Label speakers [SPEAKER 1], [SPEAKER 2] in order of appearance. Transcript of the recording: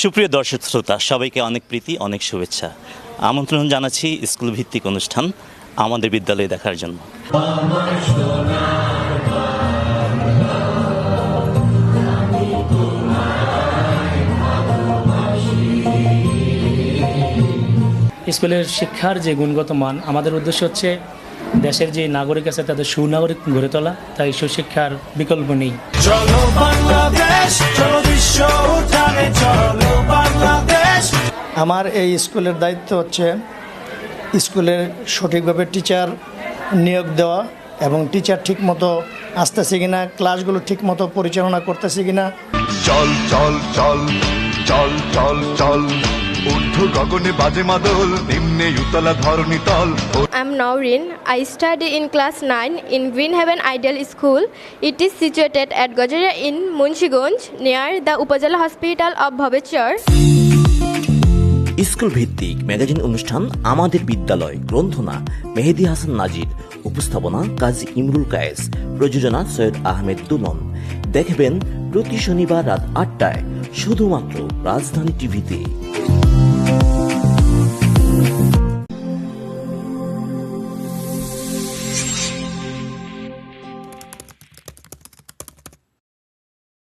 [SPEAKER 1] সুপ্রিয় দর্শক শ্রোতা, সবাইকে অনেক প্রীতি, অনেক শুভেচ্ছা। আমন্ত্রণ জানাচ্ছি স্কুল ভিত্তিক অনুষ্ঠান আমাদের বিদ্যালয়ে দেখার জন্য।
[SPEAKER 2] স্কুলের শিক্ষার যে গুণগত মান, আমাদের উদ্দেশ্য হচ্ছে দেশের যে নাগরিক আছে তাদের সুনাগরিক গড়ে তোলা, তাই সুশিক্ষার বিকল্প নেই।
[SPEAKER 3] চলো বাংলাদেশ, চলো বিশ্ব উঠানে, চলো বাংলাদেশ।
[SPEAKER 4] আমার এই স্কুলের দায়িত্ব হচ্ছে স্কুলের সঠিকভাবে টিচার নিয়োগ দেওয়া এবং টিচার ঠিকমতো আসতেছে কিনা, ক্লাসগুলো ঠিকমতো পরিচালনা করতেছে কিনা।
[SPEAKER 5] চল চল চল চল চল চল, ঊর্ধ্ব গগনে বাজে মাদল, নিম্নে উতলা ধরণী তল।
[SPEAKER 6] I'm Naurin. I study in class 9 in Green Haven Ideal School. It is situated at Gajaria in Munshiganj near the Upazila Hospital of Bhavechar.
[SPEAKER 7] School ভিত্তিক ম্যাগাজিন অনুষ্ঠান আমাদের বিদ্যালয়, গ্রন্থনা মেহেদী হাসান নাজির, উপস্থাপনা কাজী ইমরুল কায়েস, প্রযোজনা সৈয়দ আহমেদ দুলন। দেখবেন প্রতি শনিবার রাত ৮টায় শুধুমাত্র রাজধানী টিভিতে।